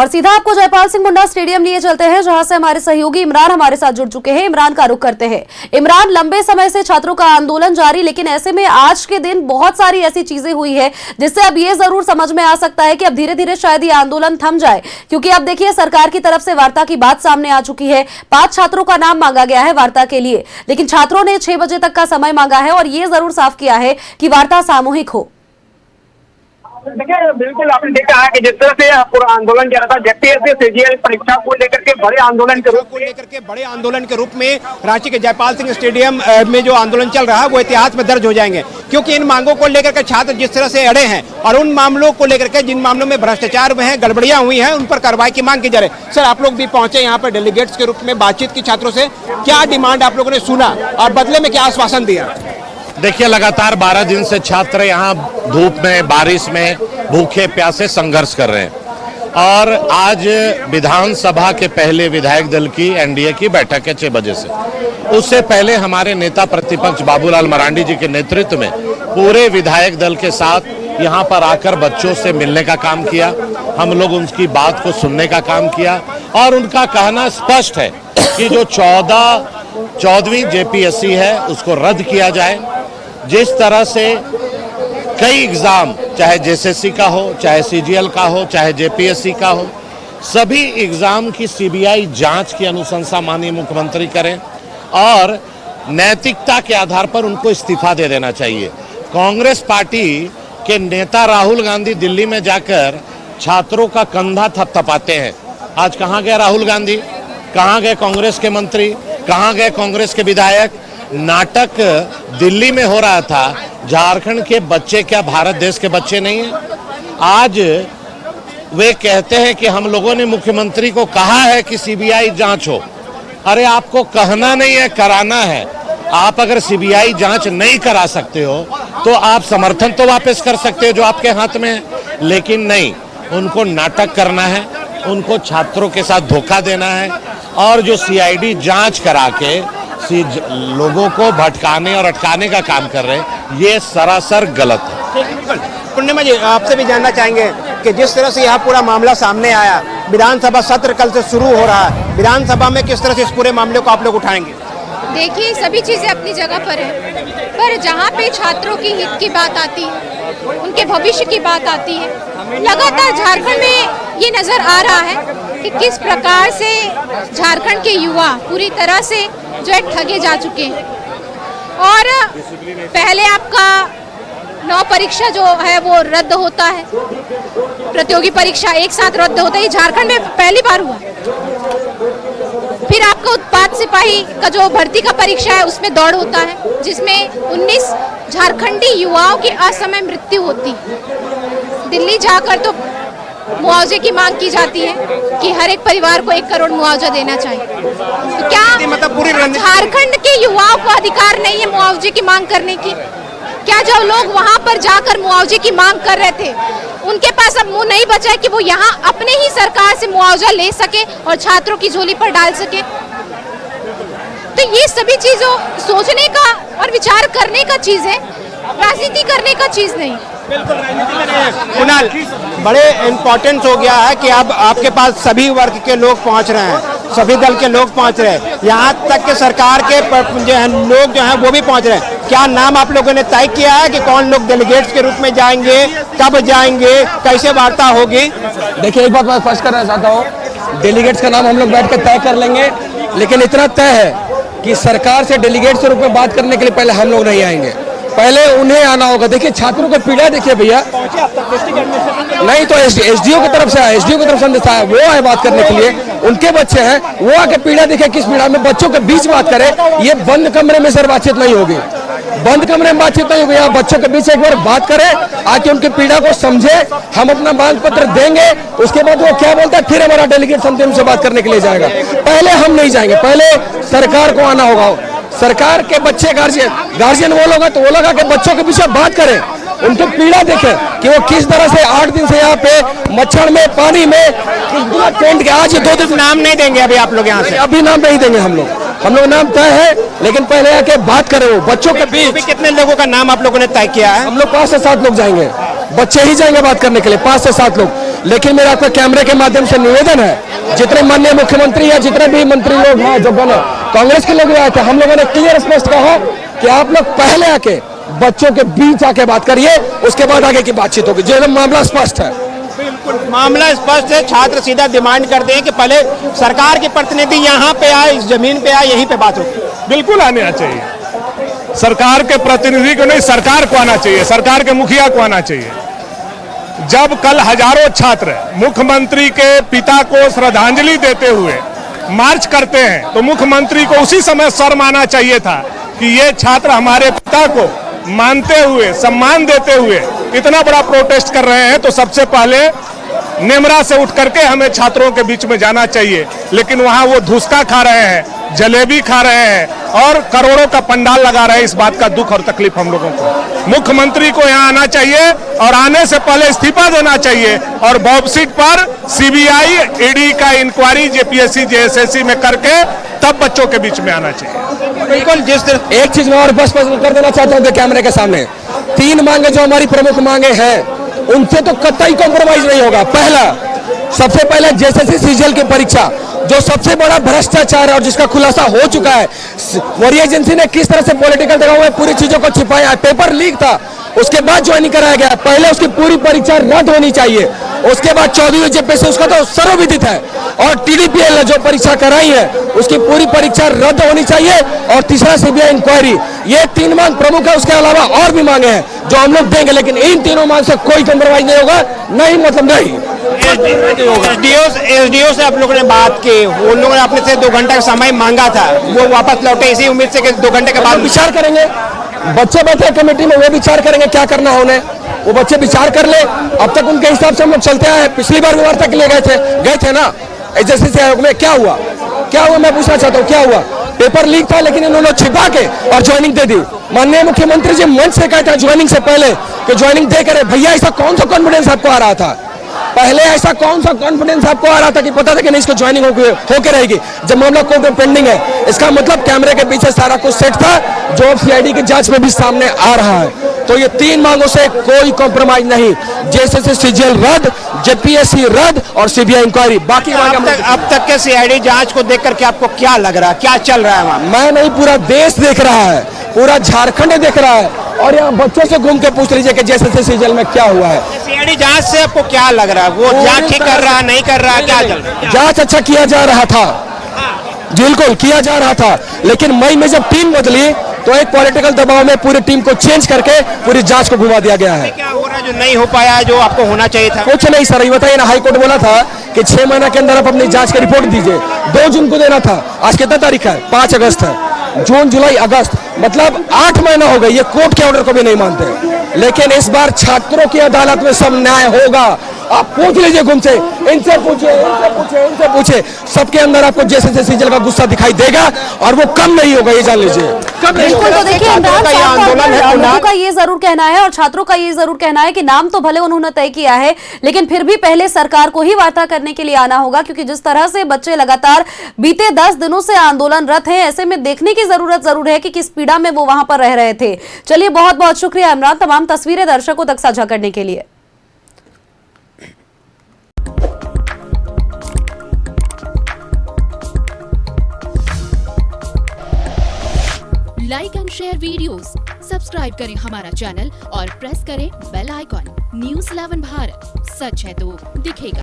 और सीधा आपको जयपाल सिंह मुंडा स्टेडियम लिए चलते हैं, जहां से हमारे सहयोगी इमरान हमारे साथ जुड़ चुके हैं। इमरान का रुख करते हैं। इमरान, लंबे समय से छात्रों का आंदोलन जारी, लेकिन ऐसे में आज के दिन बहुत सारी ऐसी चीजें हुई है जिससे अब ये जरूर समझ में आ सकता है कि अब धीरे धीरे शायद ये आंदोलन थम जाए, क्योंकि अब देखिए सरकार की तरफ से वार्ता की बात सामने आ चुकी है। 5 छात्रों का नाम मांगा गया है वार्ता के लिए, लेकिन छात्रों ने 6 बजे तक का समय मांगा है और ये जरूर साफ किया है कि वार्ता सामूहिक हो। देखिए, बिल्कुल आपने देखा है कि जिस तरह से पूरा आंदोलन चल रहा था, जेपीएससी सीजीएल परीक्षा को लेकर के बड़े आंदोलन के रूप में रांची के जयपाल सिंह स्टेडियम में जो आंदोलन चल रहा है वो इतिहास में दर्ज हो जाएंगे, क्योंकि इन मांगों को लेकर के छात्र जिस तरह से अड़े हैं और उन मामलों को लेकर के जिन मामलों में भ्रष्टाचार हुए हैं, गड़बड़ियां हुई हैं, उन पर कार्रवाई की मांग की जा रही है। सर, आप लोग भी पहुंचे यहाँ पर डेलीगेट्स के रूप में, बातचीत की छात्रों से, क्या डिमांड आप लोगों ने सुना और बदले में क्या आश्वासन दिया? देखिए, लगातार 12 दिन से छात्र यहाँ धूप में, बारिश में, भूखे प्यासे संघर्ष कर रहे हैं और आज विधानसभा के पहले विधायक दल की एनडीए की बैठक है 6 बजे से। उससे पहले हमारे नेता प्रतिपक्ष बाबूलाल मरांडी जी के नेतृत्व में पूरे विधायक दल के साथ यहाँ पर आकर बच्चों से मिलने का काम किया। हम लोग उनकी बात को सुनने का काम किया और उनका कहना स्पष्ट है कि जो 14वीं जेपीएससी है उसको रद्द किया जाए। जिस तरह से कई एग्जाम, चाहे जेएसएससी का हो, चाहे सीजीएल का हो, चाहे जेपीएससी का हो, सभी एग्जाम की सीबीआई जांच की अनुशंसा माननीय मुख्यमंत्री करें और नैतिकता के आधार पर उनको इस्तीफा दे देना चाहिए। कांग्रेस पार्टी के नेता राहुल गांधी दिल्ली में जाकर छात्रों का कंधा थपथपाते हैं। आज कहाँ गए राहुल गांधी? कहाँ गए कांग्रेस के मंत्री? कहाँ गए कांग्रेस के विधायक? नाटक दिल्ली में हो रहा था। झारखंड के बच्चे क्या भारत देश के बच्चे नहीं हैं? आज वे कहते हैं कि हम लोगों ने मुख्यमंत्री को कहा है कि सीबीआई जांच हो। अरे, आपको कहना नहीं है, कराना है। आप अगर सीबीआई जांच नहीं करा सकते हो तो आप समर्थन तो वापस कर सकते हो जो आपके हाथ में है, लेकिन नहीं, उनको नाटक करना है, उनको छात्रों के साथ धोखा देना है और जो सीआईडी जांच करा के लोगों को भटकाने और अटकाने का काम कर रहे हैं, ये सरासर गलत है। पूर्णिमा जी, आपसे भी जानना चाहेंगे कि जिस तरह से यहाँ पूरा मामला सामने आया, विधानसभा सत्र कल से शुरू हो रहा है, विधानसभा में किस तरह से इस पूरे मामले को आप लोग उठाएंगे? देखिए, सभी चीज़ें अपनी जगह पर है, पर जहाँ पे छात्रों की हित की बात आती है, उनके भविष्य की बात आती है, लगातार झारखंड में ये नज़र आ रहा है कि किस प्रकार से झारखंड के युवा पूरी तरह से जो है ठगे जा चुके हैं। और पहले आपका 9 परीक्षा जो है वो रद्द होता है, प्रतियोगी परीक्षा एक साथ रद्द होता है, ये झारखंड में पहली बार हुआ। फिर आपका उत्पाद सिपाही का जो भर्ती का परीक्षा है उसमें दौड़ होता है, जिसमें 19 झारखंडी युवाओं की असमय मृत्यु होती है। दिल्ली जाकर तो मुआवजे की मांग की जाती है कि हर एक परिवार को 1 करोड़ मुआवजा देना चाहिए। तो क्या मतलब पूरी झारखंड के युवाओं को अधिकार नहीं है मुआवजे की मांग करने की? क्या जो लोग वहां पर जाकर मुआवजे की मांग कर रहे थे, उनके पास अब मुंह नहीं बचा है कि वो यहाँ अपने ही सरकार से मुआवजा ले सके और छात्रों की झोली पर डाल सके? तो ये सभी चीजों सोचने का और विचार करने का चीज है, राजनीति करने का चीज नहीं। कुणाल, बड़े इम्पोर्टेंस हो गया है कि अब आपके पास सभी वर्ग के लोग पहुंच रहे हैं, सभी दल के लोग पहुंच रहे हैं, यहाँ तक कि सरकार के जो है लोग जो हैं वो भी पहुंच रहे हैं। क्या नाम आप लोगों ने तय किया है कि कौन लोग डेलीगेट्स के रूप में जाएंगे, कब जाएंगे, कैसे वार्ता होगी? देखिए, एक बात मैं स्पष्ट करना चाहता हूँ, डेलीगेट्स का नाम हम लोग बैठ कर तय कर लेंगे, लेकिन इतना तय है कि सरकार से डेलीगेट्स के रूप में बात करने के लिए पहले हम लोग नहीं आएंगे, पहले उन्हें आना होगा। देखिए, छात्रों को पीड़ा देखिए भैया, नहीं तो एसडीओ की तरफ से आया, एसडीओ की तरफ संदेशा है, वो आए बात करने के लिए, उनके बच्चे हैं, वो आके पीड़ा देखे, किस पीड़ा में बच्चों के बीच बात करे। ये बंद कमरे में सर बातचीत नहीं होगी, बंद कमरे में बातचीत नहीं होगी, यहाँ बच्चों के बीच एक बार बात करें, आके उनकी पीड़ा को समझे, हम अपना मांग पत्र देंगे, उसके बाद वो क्या बोलता है फिर हमारा डेलीगेट संदेश से बात करने के लिए जाएगा। पहले हम नहीं जाएंगे, पहले सरकार को आना होगा। सरकार के बच्चे गार्जियन वो लोग हैं, तो वो लोग आके बच्चों के पीछे बात करें, उनकी पीड़ा देखें कि वो किस तरह से 8 दिन से यहाँ पे मच्छर में, पानी में, टेंट के। आज 2 दिन नाम नहीं देंगे अभी आप लोग यहाँ से? अभी नाम नहीं देंगे हम लोग नाम तय है, लेकिन पहले आके बात करें वो बच्चों के बीच। कितने लोगों का नाम आप लोगों ने तय किया है? हम लोग 5 से 7 लोग जाएंगे, बच्चे ही जाएंगे बात करने के लिए, 5 से 7 लोग। लेकिन मेरा आपका कैमरे के माध्यम से निवेदन है, जितने माननीय मुख्यमंत्री या जितने भी मंत्री लोग हैं जो बने, कांग्रेस के लोग आए थे, हम लोगों ने क्लियर स्पष्ट कहा कि आप लोग पहले आके बच्चों के बीच आके बात करिए, उसके बाद आगे की बातचीत होगी। जो मामला स्पष्ट है, बिल्कुल मामला स्पष्ट है। छात्र सीधा डिमांड करते हैं कि पहले सरकार के प्रतिनिधि यहाँ पे आए, इस जमीन पे आए, यहीं पे बात होगी। बिल्कुल आना चाहिए, सरकार के प्रतिनिधि को नहीं, सरकार को आना चाहिए, सरकार के मुखिया को आना चाहिए। जब कल हजारों छात्र मुख्यमंत्री के पिता को श्रद्धांजलि देते हुए मार्च करते हैं, तो मुख्यमंत्री को उसी समय शर्म आना चाहिए था कि ये छात्र हमारे पिता को मानते हुए, सम्मान देते हुए इतना बड़ा प्रोटेस्ट कर रहे हैं, तो सबसे पहले नेमरा से उठ करके हमें छात्रों के बीच में जाना चाहिए। लेकिन वहां वो धुसका खा रहे हैं, जलेबी खा रहे हैं और करोड़ों का पंडाल लगा रहे हैं। इस बात का दुख और तकलीफ हम लोगों को। मुख्यमंत्री को यहाँ आना चाहिए और आने से पहले इस्तीफा देना चाहिए और बॉक्सिट पर सीबीआई, ईडी का इंक्वायरी जेपीएससी, जेएसएससी में करके तब बच्चों के बीच में आना चाहिए। बिल्कुल। जिस तरह एक चीज मैं और स्पष्ट कर देना चाहता हूँ कैमरे के सामने, 3 मांगे जो हमारी प्रमुख मांगे हैं, उनसे तो कतई कॉम्प्रोमाइज नहीं होगा। पहला, सबसे पहले जेएसएससी सीजीएल की परीक्षा जो सबसे बड़ा भ्रष्टाचार है और जिसका खुलासा हो चुका है, वरीय एजेंसी ने किस तरह से पॉलिटिकल दबाव में पूरी चीजों को छिपाया, पेपर लीक था, उसके बाद ज्वाइनिंग कराया गया। पहले उसकी पूरी परीक्षा रद्द होनी चाहिए, उसके बाद 14वीं जेपीएससी उसका तो सर्वविदित है, और टीडीपीएल ने जो परीक्षा कराई है उसकी पूरी परीक्षा रद्द होनी चाहिए, और तीसरा सीबीआई इंक्वायरी। ये 3 मांग प्रमुख है, उसके अलावा और भी मांगे हैं जो हम लोग देंगे, लेकिन इन तीनों मांग से कोई कॉम्प्रोमाइज नहीं होगा। नहीं मतलब नहीं। एसडीओ से आप लोगों ने बात की, उन लोगों ने अपने से 2 घंटे का समय मांगा था, वो वापस लौटे इसी उम्मीद से कि 2 घंटे के बाद विचार करेंगे। बच्चे बैठे कमेटी में, वो विचार करेंगे क्या करना है उन्हें, वो बच्चे विचार कर ले। अब तक उनके हिसाब से हम लोग चलते आए। पिछली बार भी वार्ता के लिए गए थे ना एजेंसी आयोग में, क्या हुआ मैं पूछना चाहता हूँ, क्या हुआ? पेपर लीक था, लेकिन इन्होंने छिपा के और ज्वाइनिंग दे दी। माननीय मुख्यमंत्री जी मंच से कहते हैं ज्वाइनिंग से पहले कि ज्वाइनिंग दे करे। भैया ऐसा कौन सा कॉन्फिडेंस आपको आ रहा था? पहले ऐसा कौन सा कॉन्फिडेंस आपको आ रहा था कि पता था कि नहीं इसको ज्वाइनिंग होके रहेगी, जब मामला कोर्ट में पेंडिंग है? इसका मतलब कैमरे के पीछे सारा कुछ सेट था, जो सीआईडी की जांच में भी सामने आ रहा है। तो ये 3 मांगों से कोई कॉम्प्रोमाइज नहीं। जेएसएससी सीजीएल रद्द, जेपीएससी रद्द और सीबीआई इंक्वायरी। बाकी अब तक के सीआईडी जांच को देख करके आपको क्या लग रहा है, क्या चल रहा है वहाँ? मैं नहीं, पूरा देश देख रहा है, पूरा झारखंड देख रहा है, और यहाँ बच्चों से घूम के पूछ लीजिए कि जेएसएससी सीजीएल में क्या हुआ है। सीआईडी जांच से आपको क्या लग रहा है? वो जांच ठीक कर रहा है, नहीं कर रहा है, क्या चल रहा है? जांच अच्छा किया जा रहा था, बिल्कुल किया जा रहा था, लेकिन मई में जब टीम बदली तो एक पॉलिटिकल दबाव में पूरी टीम को चेंज करके पूरी जांच को घुमा दिया गया है। क्या हो रहा है जो नहीं हो पाया है, जो आपको होना चाहिए था? कुछ नहीं सर, ये बताइए ना, हाईकोर्ट बोला था कि 6 महीने के अंदर आप अपनी जांच की रिपोर्ट दीजिए। 2 जून को देना था, आज कितना तारीख है? 5 अगस्त है। जून, जुलाई, अगस्त, मतलब 8 महीना हो गए। ये कोर्ट के ऑर्डर को भी नहीं मानते। लेकिन इस बार छात्रों की अदालत में सब न्याय होगा। आप पूछ लीजिए घूमसे, इनसे पूछे, सबके अंदर आपको जेएसएससी सीजीएल का गुस्सा दिखाई देगा, और वो कम नहीं होगा, ये जान लीजिए। बिल्कुल। तो देखिए इमरान साहब का ये जरूर कहना है और छात्रों का ये जरूर कहना है कि नाम तो भले उन्होंने तय किया है, लेकिन फिर भी पहले सरकार को ही वार्ता करने के लिए आना होगा, क्योंकि जिस तरह से बच्चे लगातार बीते 10 दिनों से आंदोलनरत हैं, ऐसे में देखने की जरूरत जरूर है कि किस पीड़ा में वो वहां पर रह रहे थे। चलिए, बहुत बहुत शुक्रिया इमरान, तमाम तस्वीरें दर्शकों तक साझा करने के लिए। Like and share videos, subscribe करें हमारा चैनल और प्रेस करें बेल आइकॉन। न्यूज़ 11 भारत, सच है तो दिखेगा।